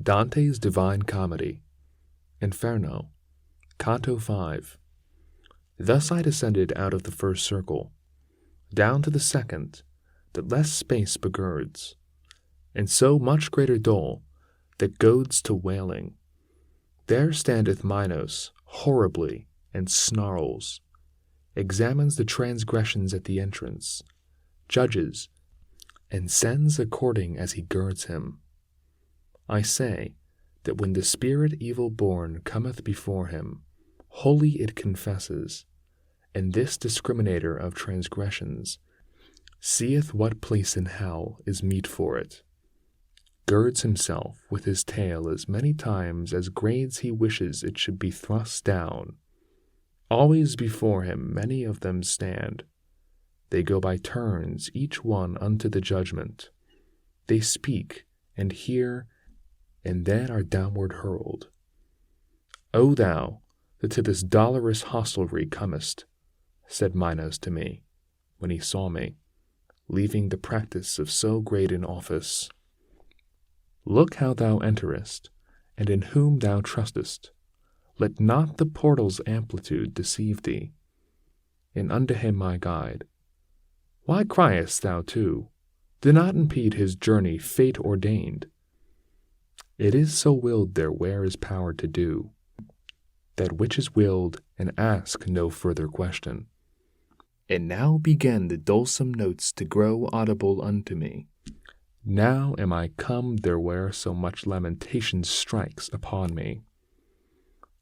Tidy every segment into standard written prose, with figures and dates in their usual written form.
Dante's Divine Comedy, Inferno, Canto V. Thus I descended out of the first circle, down to the second, that less space begirds, and so much greater dole, that goads to wailing. There standeth Minos, horribly, and snarls, examines the transgressions at the entrance, judges, and sends according as he girds him. I say, that when the spirit evil-born cometh before him, wholly it confesses, and this discriminator of transgressions seeth what place in hell is meet for it, girds himself with his tail as many times as grades he wishes it should be thrust down. Always before him many of them stand. They go by turns, each one unto the judgment. They speak, and hear, and then are downward hurled. O thou, that to this dolorous hostelry comest, said Minos to me, when he saw me, leaving the practice of so great an office. Look how thou enterest, and in whom thou trustest. Let not the portal's amplitude deceive thee. And unto him my guide. Why criest thou too? Do not impede his journey fate ordained. It is so willed there where is power to do that which is willed, and ask no further question. And now began the dulcim notes to grow audible unto me. Now am I come there where so much lamentation strikes upon me.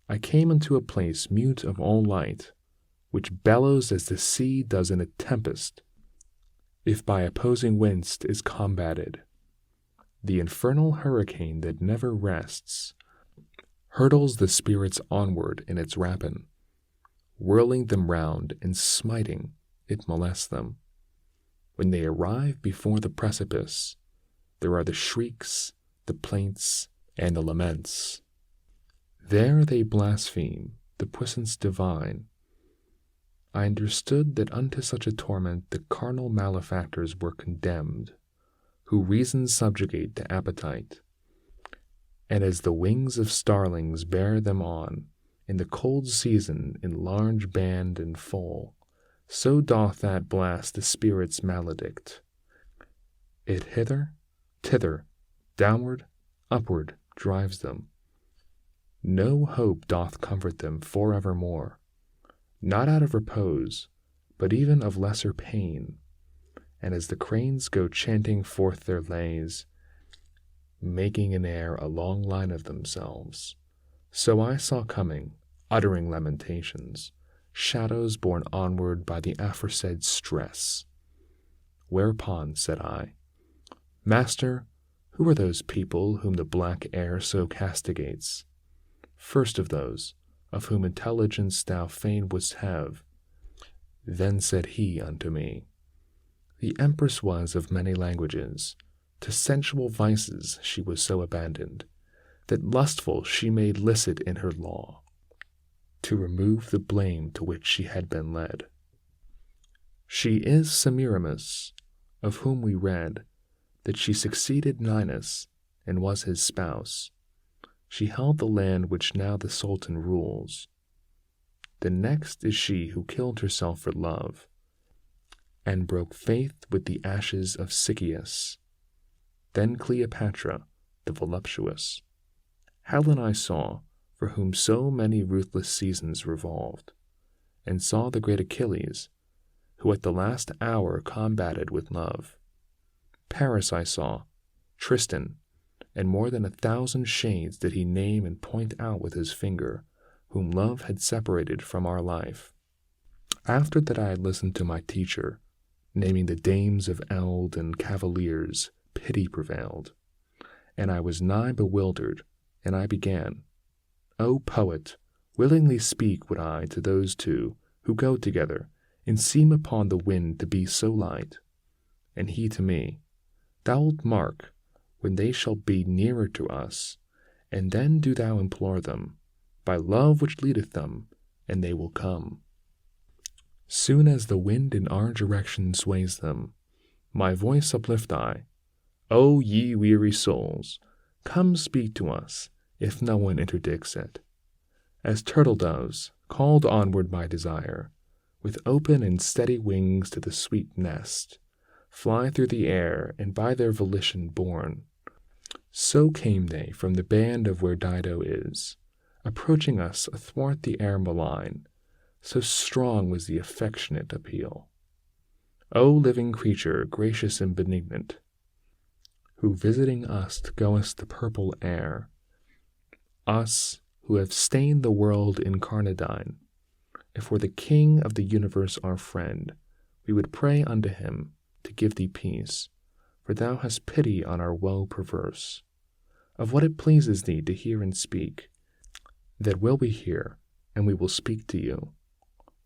I came unto a place mute of all light, which bellows as the sea does in a tempest, if by opposing winds is combated. The infernal hurricane that never rests hurtles the spirits onward in its rapine, whirling them round and smiting, it molests them. When they arrive before the precipice, there are the shrieks, the plaints, and the laments. There they blaspheme the puissance divine. I understood that unto such a torment the carnal malefactors were condemned, who reason subjugate to appetite. And as the wings of starlings bear them on, in the cold season in large band and full, so doth that blast the spirits maledict. It hither, thither, downward, upward drives them. No hope doth comfort them forevermore, not out of repose, but even of lesser pain. And as the cranes go chanting forth their lays, making in air a long line of themselves, so I saw coming, uttering lamentations, shadows borne onward by the aforesaid stress. Whereupon said I, Master, who are those people whom the black air so castigates? First of those, of whom intelligence thou fain wouldst have. Then said he unto me, The empress was of many languages. To sensual vices she was so abandoned, that lustful she made licit in her law, to remove the blame to which she had been led. She is Semiramis, of whom we read, that she succeeded Minos, and was his spouse. She held the land which now the Sultan rules. The next is she who killed herself for love, and broke faith with the ashes of Sychaeus. Then Cleopatra, the voluptuous. Helen I saw, for whom so many ruthless seasons revolved, and saw the great Achilles, who at the last hour combated with love. Paris I saw, Tristan, and more than 1,000 shades did he name and point out with his finger, whom love had separated from our life. After that I had listened to my teacher, naming the dames of eld and cavaliers, pity prevailed, and I was nigh bewildered, and I began, O poet, willingly speak would I to those two who go together, and seem upon the wind to be so light. And he to me, Thou'lt mark, when they shall be nearer to us, and then do thou implore them, by love which leadeth them, and they will come. Soon as the wind in our direction sways them, my voice uplift I, O ye weary souls, come speak to us, if no one interdicts it. As turtle doves, called onward by desire, with open and steady wings to the sweet nest, fly through the air and by their volition borne, so came they from the band of where Dido is, approaching us athwart the air malign, so strong was the affectionate appeal. O living creature, gracious and benignant, who visiting us goest the purple air, us who have stained the world incarnadine, if for the King of the universe our friend, we would pray unto him to give thee peace, for thou hast pity on our woe perverse. Of what it pleases thee to hear and speak, that will we hear, and we will speak to you.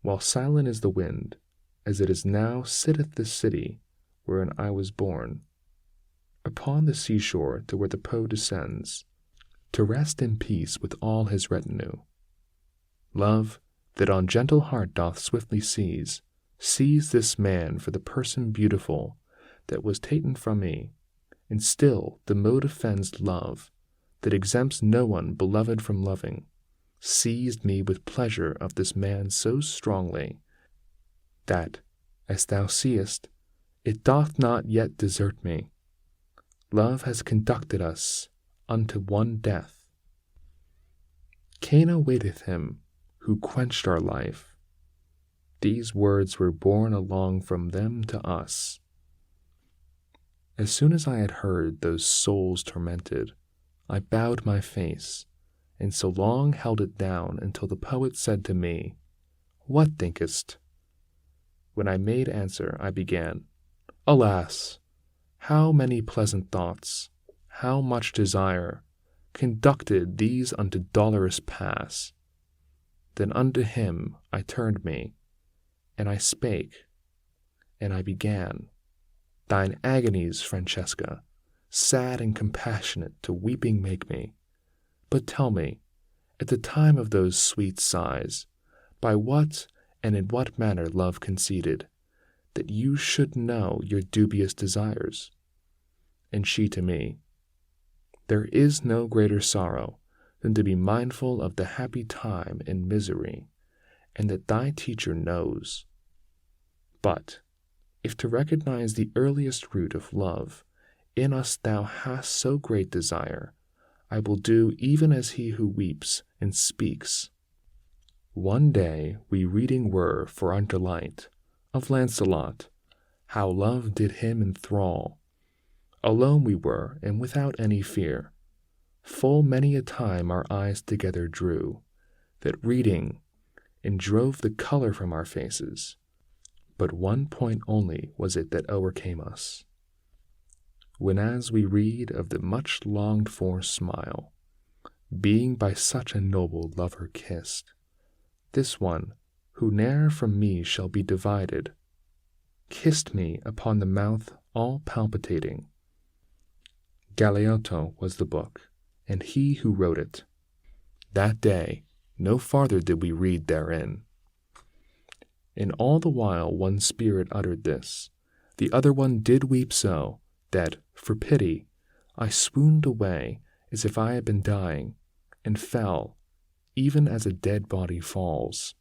While silent is the wind, as it is now sitteth the city wherein I was born, upon the seashore to where the Po descends, to rest in peace with all his retinue. Love, that on gentle heart doth swiftly seize this man for the person beautiful that was ta'en from me, and still the mode offends love, that exempts no one beloved from loving, seized me with pleasure of this man so strongly, that, as thou seest, it doth not yet desert me. Love has conducted us unto one death. Cana waiteth him who quenched our life. These words were borne along from them to us. As soon as I had heard those souls tormented, I bowed my face, and so long held it down until the poet said to me, What thinkest? When I made answer, I began, Alas! How many pleasant thoughts, how much desire, conducted these unto dolorous pass. Then unto him I turned me, and I spake, and I began, Thine agonies, Francesca, sad and compassionate to weeping make me. But tell me, at the time of those sweet sighs, by what and in what manner love conceded, that you should know your dubious desires? And she to me, There is no greater sorrow than to be mindful of the happy time and misery, and that thy teacher knows. But, if to recognize the earliest root of love in us thou hast so great desire, I will do even as he who weeps and speaks. One day we reading were for our delight of Lancelot, how love did him enthrall. Alone we were, and without any fear. Full many a time our eyes together drew, that reading, and drove the color from our faces. But one point only was it that overcame us. Whenas we read of the much longed for smile, being by such a noble lover kissed, this one, who ne'er from me shall be divided, kissed me upon the mouth all palpitating. Galeotto was the book, and he who wrote it. That day, no farther did we read therein. And all the while one spirit uttered this, the other one did weep so, that, for pity, I swooned away as if I had been dying, and fell, even as a dead body falls.